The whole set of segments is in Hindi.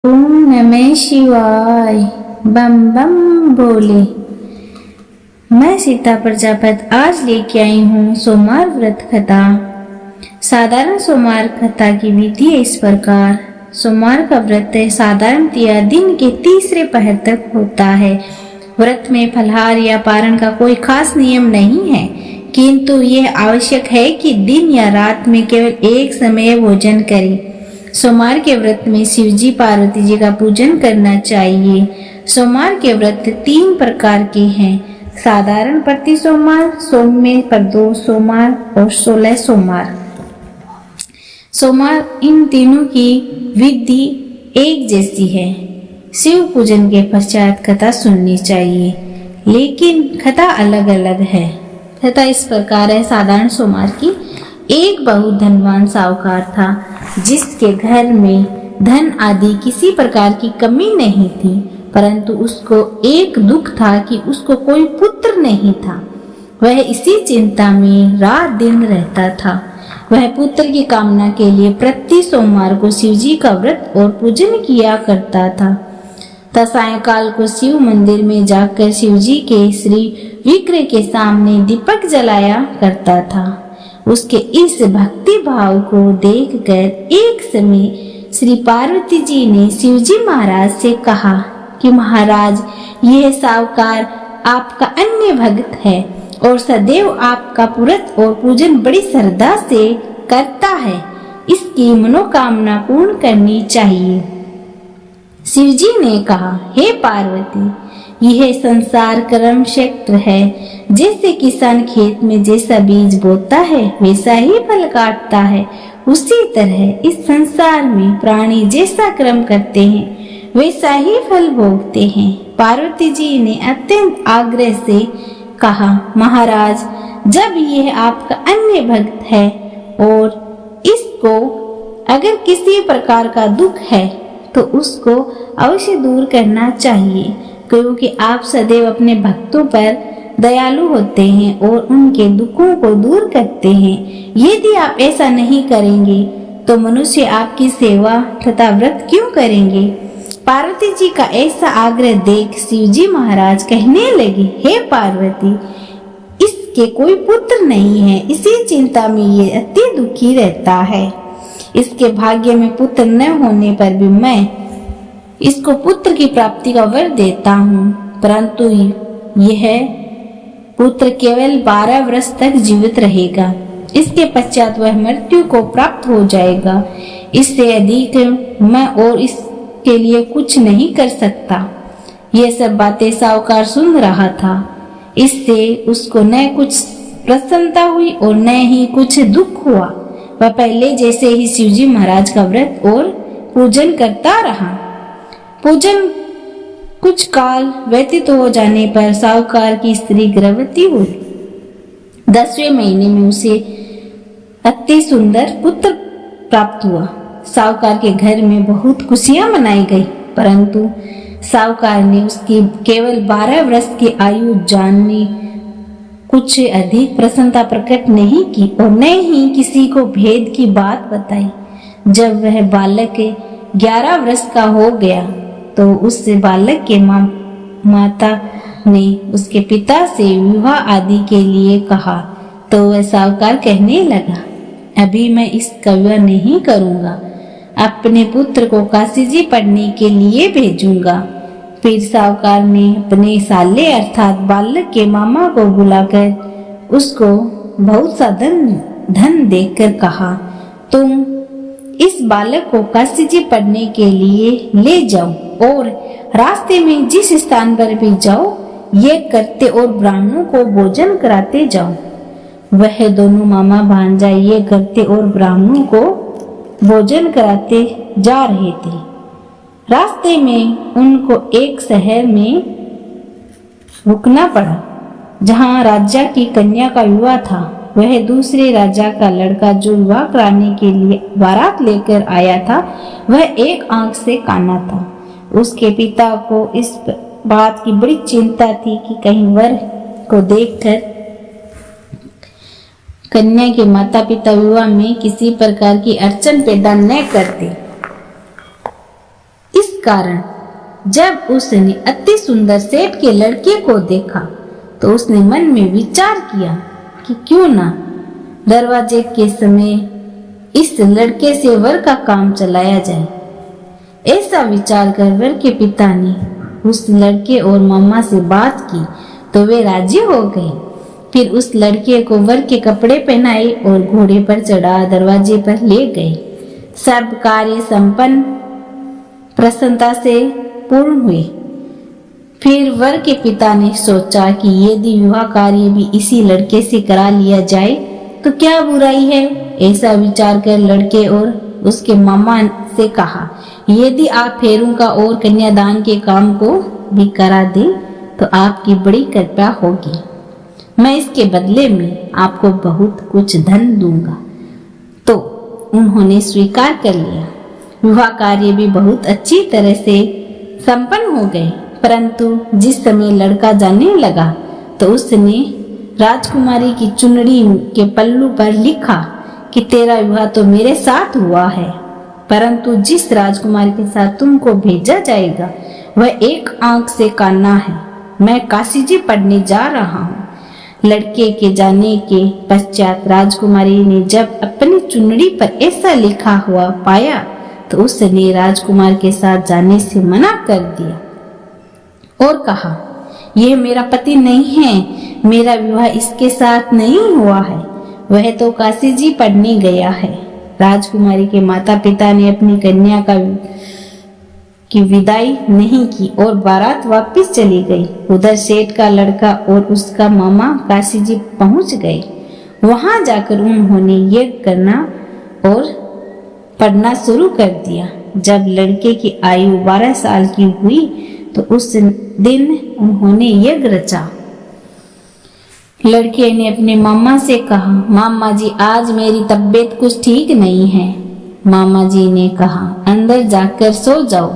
ओम नमः शिवाय। बम बम बोले। मैं सीता प्रजापति आज लेके आई हूँ सोमवार व्रत कथा। साधारण सोमवार कथा की विधि है इस प्रकार। सोमवार का व्रत साधारणतया दिन के तीसरे पहर तक होता है। व्रत में फलाहार या पारण का कोई खास नियम नहीं है, किंतु यह आवश्यक है कि दिन या रात में केवल एक समय भोजन करें। सोमवार के व्रत में शिव जी पार्वती जी का पूजन करना चाहिए। सोमवार के व्रत 3 प्रकार के हैं: साधारण प्रति सोमवार, सौम्य प्रदोष सोमवार और 16 सोमवार। सोमवार इन तीनों की विधि एक जैसी है। शिव पूजन के पश्चात कथा सुननी चाहिए, लेकिन कथा अलग अलग है। कथा इस प्रकार है। साधारण सोमवार की। एक बहुत धनवान साहूकार था, जिसके घर में धन आदि किसी प्रकार की कमी नहीं थी, परंतु उसको एक दुख था कि उसको कोई पुत्र नहीं था। वह इसी चिंता में रात दिन रहता था। वह पुत्र की कामना के लिए प्रति सोमवार को शिव जी का व्रत और पूजन किया करता था। सायंकाल को शिव मंदिर में जाकर शिव जी के श्री विग्रह के सामने दीपक जलाया करता था। उसके इस भक्ति भाव को देखकर एक समय श्री पार्वती जी ने शिवजी महाराज से कहा कि महाराज, यह साहूकार आपका अन्य भक्त है और सदैव आपका व्रत और पूजन बड़ी श्रद्धा से करता है। इसकी मनोकामना पूर्ण करनी चाहिए। शिवजी ने कहा, हे पार्वती, यह संसार कर्म क्षेत्र है। जैसे किसान खेत में जैसा बीज बोता है वैसा ही फल काटता है, उसी तरह इस संसार में प्राणी जैसा कर्म करते हैं वैसा ही फल भोगते हैं। पार्वती जी ने अत्यंत आग्रह से कहा, महाराज, जब यह आपका अन्य भक्त है और इसको अगर किसी प्रकार का दुख है तो उसको अवश्य दूर करना चाहिए, क्योंकि आप सदैव अपने भक्तों पर दयालु होते हैं और उनके दुखों को दूर करते हैं। यदि आप ऐसा नहीं करेंगे तो मनुष्य आपकी सेवा तथा व्रत क्यों करेंगे? पार्वती जी का ऐसा आग्रह देख शिवजी महाराज कहने लगे, हे पार्वती, इसके कोई पुत्र नहीं है, इसी चिंता में ये अति दुखी रहता है। इसके भाग्य में पुत्र न होने पर भी मैं इसको पुत्र की प्राप्ति का वर देता हूँ, परंतु यह पुत्र केवल 12 वर्ष तक जीवित रहेगा। इसके पश्चात वह मृत्यु को प्राप्त हो जाएगा। इससे अधिक मैं और इसके लिए कुछ नहीं कर सकता। यह सब बातें साहूकार सुन रहा था। इससे उसको न कुछ प्रसन्नता हुई और न ही कुछ दुख हुआ। वह पहले जैसे ही शिवजी महाराज का व्रत और पूजन करता रहा। पूजन कुछ काल व्यतीत हो जाने पर साहूकार की स्त्री गर्भवती हुई। 10वें महीने में उसे अति सुंदर पुत्र प्राप्त हुआ। साहूकार के घर में बहुत खुशियां मनाई गई, परंतु साहूकार ने उसकी केवल 12 वर्ष की आयु जानने कुछ अधिक प्रसन्नता प्रकट नहीं की और न ही किसी को भेद की बात बताई। जब वह बालक 11 वर्ष का हो गया तो उस बालक के माता ने उसके पिता से विवाह आदि के लिए कहा, तो वह साहूकार कहने लगा, अभी मैं इसका विवाह नहीं करूंगा, अपने पुत्र को काशी जी पढ़ने के लिए भेजूंगा। फिर साहूकार ने अपने साले अर्थात बालक के मामा को बुलाकर उसको बहुत सा धन देकर कहा, तुम इस बालक को काशी जी पढ़ने के लिए ले जाओ और रास्ते में जिस स्थान पर भी जाओ ये करते और ब्राह्मणों को भोजन कराते जाओ। वह दोनों मामा भांजा ये करते और ब्राह्मणों को भोजन कराते जा रहे थे। रास्ते में उनको एक शहर में रुकना पड़ा, जहां राजा की कन्या का विवाह था। वह दूसरे राजा का लड़का जो विवाह कराने के लिए बारात लेकर आया था, वह एक आंख से काना था। उसके पिता को इस बात की बड़ी चिंता थी कि कहीं वर को देखकर कन्या के माता पिता विवाह में किसी प्रकार की अड़चन पैदा न करते। इस कारण जब उसने अति सुंदर सेठ के लड़के को देखा तो उसने मन में विचार किया कि क्यों ना दरवाजे के समय इस लड़के से वर का काम चलाया जाए। ऐसा विचार कर वर के पिता ने उस लड़के और मामा से बात की तो वे राजी हो गए। फिर उस लड़के को वर के कपड़े पहनाए और घोड़े पर चढ़ा दरवाजे पर ले गए। सब कार्य संपन्न प्रसन्नता से पूर्ण हुए। फिर वर के पिता ने सोचा कि यदि विवाह कार्य भी इसी लड़के से करा लिया जाए तो क्या बुराई है। ऐसा विचार कर लड़के और उसके मामा से कहा, यदि आप फेरों का और कन्यादान के काम को भी करा दें तो आपकी बड़ी कृपा होगी। मैं इसके बदले में आपको बहुत कुछ धन दूंगा। तो उन्होंने स्वीकार कर लिया। विवाह कार्य भी बहुत अच्छी तरह से संपन्न हो गए। परंतु जिस समय लड़का जाने लगा तो उसने राजकुमारी की चुनरी के पल्लू पर लिखा कि तेरा विवाह तो मेरे साथ हुआ है, परंतु जिस राजकुमारी के साथ तुमको भेजा जाएगा वह एक आंख से काना है। मैं काशी जी पढ़ने जा रहा हूँ। लड़के के जाने के पश्चात राजकुमारी ने जब अपनी चुनरी पर ऐसा लिखा हुआ पाया तो उसने राजकुमार के साथ जाने से मना कर दिया और कहा, यह मेरा पति नहीं है, मेरा विवाह इसके साथ नहीं हुआ है, वह तो काशी जी पढ़ने गया है। राजकुमारी के माता पिता ने अपनी कन्या की विदाई नहीं की और बारात वापस चली गई। उधर सेठ का लड़का और उसका मामा काशी जी पहुंच गए। वहां जाकर उन्होंने यज्ञ करना और पढ़ना शुरू कर दिया। जब लड़के की आयु 12 साल की हुई तो उस दिन उन्होंने यज्ञ रचा। लड़के ने अपने मामा से कहा, मामा जी आज मेरी तबीयत कुछ ठीक नहीं है। मामा जी ने कहा, अंदर जाकर सो जाओ।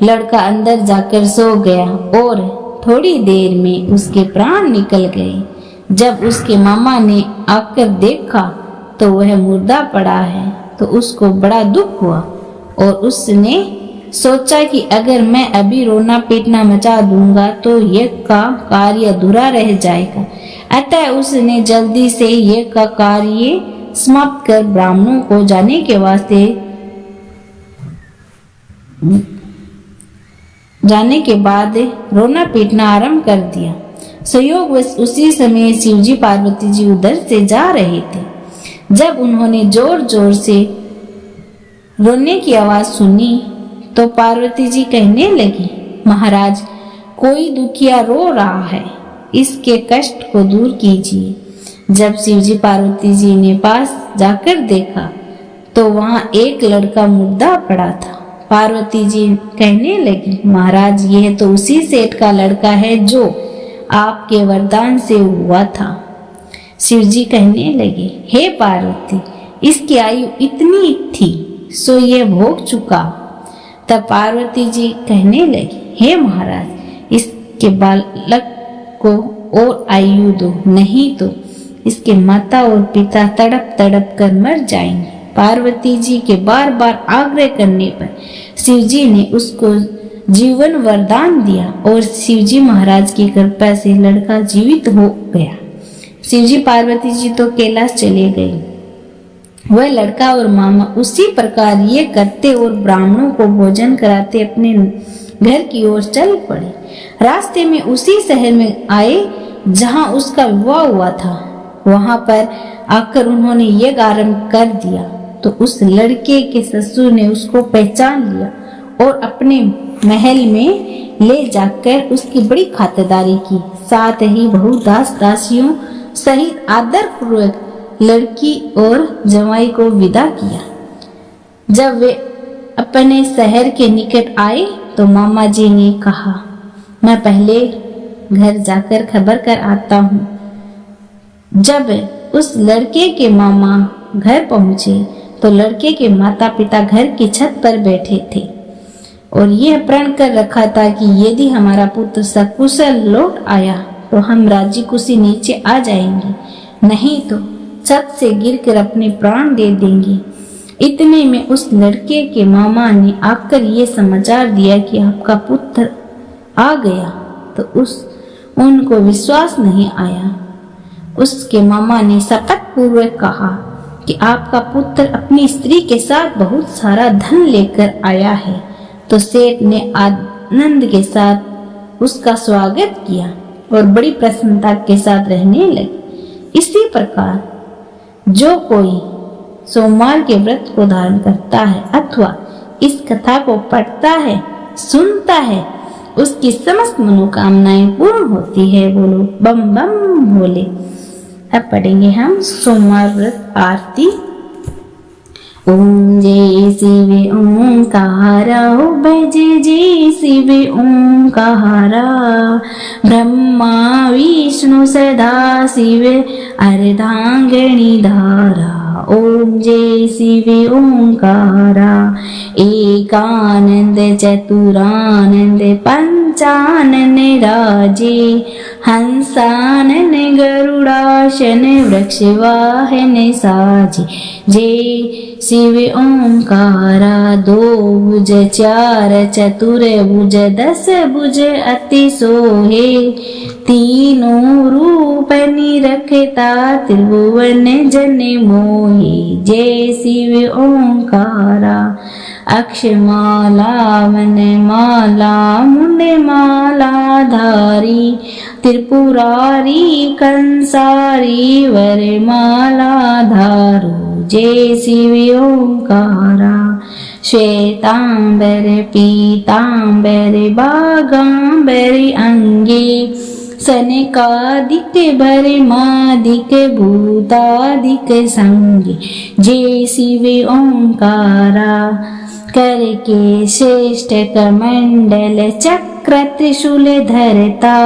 लड़का अंदर जाकर सो गया और थोड़ी देर में उसके प्राण निकल गए। जब उसके मामा ने आकर देखा तो वह मुर्दा पड़ा है तो उसको बड़ा दुख हुआ और उसने सोचा कि अगर मैं अभी रोना पीटना मचा दूंगा तो यज्ञ का कार्य अधूरा रह जाएगा। अतः उसने जल्दी से यज्ञ का कार्य समाप्त कर ब्राह्मणों को जाने के बाद रोना पीटना आरंभ कर दिया। संयोगवश उसी समय शिवजी पार्वती जी उधर से जा रहे थे। जब उन्होंने जोर जोर से रोने की आवाज सुनी तो पार्वती जी कहने लगी, महाराज कोई दुखिया रो रहा है, इसके कष्ट को दूर कीजिए। जब शिवजी पार्वती जी ने पास जाकर देखा तो वहां एक लड़का मुर्दा पड़ा था। पार्वती जी कहने लगी, महाराज यह तो उसी सेठ का लड़का है जो आपके वरदान से हुआ था। शिवजी कहने लगे, हे पार्वती इसकी आयु इतनी थी सो ये भोग चुका। तब पार्वती जी कहने लगी, हे महाराज इसके बालक को और आयु दो, नहीं तो इसके माता और पिता तड़प तड़प कर मर जाएंगे। पार्वती जी के बार बार आग्रह करने पर शिवजी ने उसको जीवन वरदान दिया और शिवजी महाराज की कृपा से लड़का जीवित हो गया। शिवजी पार्वती जी तो कैलाश चले गए। वह लड़का और मामा उसी प्रकार ये करते और ब्राह्मणों को भोजन कराते अपने घर की ओर चल पड़े। रास्ते में उसी शहर में आए जहां उसका विवाह हुआ था। वहां पर आकर उन्होंने यज्ञ आरंभ कर दिया तो उस लड़के के ससुर ने उसको पहचान लिया और अपने महल में ले जाकर उसकी बड़ी खातिरदारी की। साथ ही बहु दास दासियों सहित आदर पूर्वक लड़की और जमाई को विदा किया। जब वे अपने शहर के निकट आए तो मामा जी ने कहा, मैं पहले घर जाकर खबर कर आता हूँ। जब उस लड़के के मामा घर पहुंचे तो लड़के के माता पिता घर की छत पर बैठे थे और यह प्रण कर रखा था कि यदि हमारा पुत्र सकुशल लौट आया तो हम राजी खुशी नीचे आ जाएंगे, नहीं तो छत से गिरकर अपने प्राण दे देंगे। इतने में उस लड़के के मामा ने आकर ये समाचार दिया कि आपका पुत्र आ गया। तो उनको विश्वास नहीं आया। उसके मामा ने शपथ पूर्वक कहा कि आपका पुत्र अपनी स्त्री के साथ बहुत सारा धन लेकर आया है। तो सेठ ने आनंद के साथ उसका स्वागत किया और बड़ी प्रसन्नता के साथ रहने लगे। इसी प्रकार जो कोई सोमवार के व्रत को धारण करता है अथवा इस कथा को पढ़ता है, सुनता है, उसकी समस्त मनोकामनाएं पूर्ण होती है। बोलो बम बम भोले। अब पढ़ेंगे हम सोमवार व्रत आरती। ओम जय शिव ओंकारा भजे जय शिव ओंकारा, ब्रह्मा विष्णु सदा शिव अर्धांगिनी धारा। ओम जय शिव ओंकारा, एकानंद चतुरानंद पंचानन राजे, हंसानन गरुड़ासन वृक्षवाहन साजे। जय शिव ओंकारा, दो भुज चार चतुर भुज दस भुज अति सोहे, तीनों रूप निरखता त्रिभुवन जन मोहे। जय शिव ओंकारा, अक्षमाला वनमाला मुंडमाला धारी, त्रिपुरारी कंसारी वरमाला धारू। जय शिव ओंकारा, श्वेतांबर पीतांबर बागांबर अंगे, सनकादिक भरमादिक भूतादिक संगे। जय शिव ओंकारा, करके श्रेष्ठ कमंडल चक्र त्रिशूल धरता,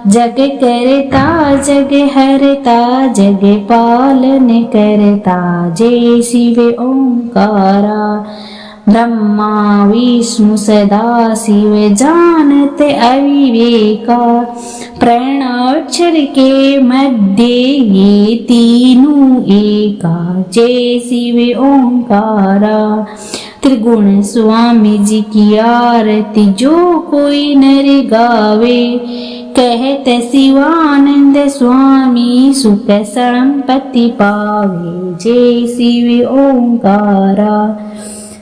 जग करता जग हरता जग पालन करता। जय शिव ओंकारा, ब्रह्मा विष्णु सदा शिव जानते अविवेका, प्रणवाक्षर के मध्य ये तीनों एका। जय शिव ओंकारा, त्रिगुण स्वामी जी की आरती जो कोई नर गावे, कहते शिवानंद स्वामी सुख संपत्ति पावे। जय शिव ओंकारा।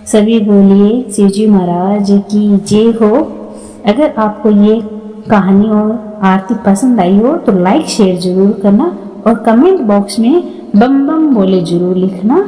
सभी बोलिए शिव जी महाराज की जय हो। अगर आपको ये कहानी और आरती पसंद आई हो तो लाइक शेयर जरूर करना और कमेंट बॉक्स में बम बम बोले जरूर लिखना।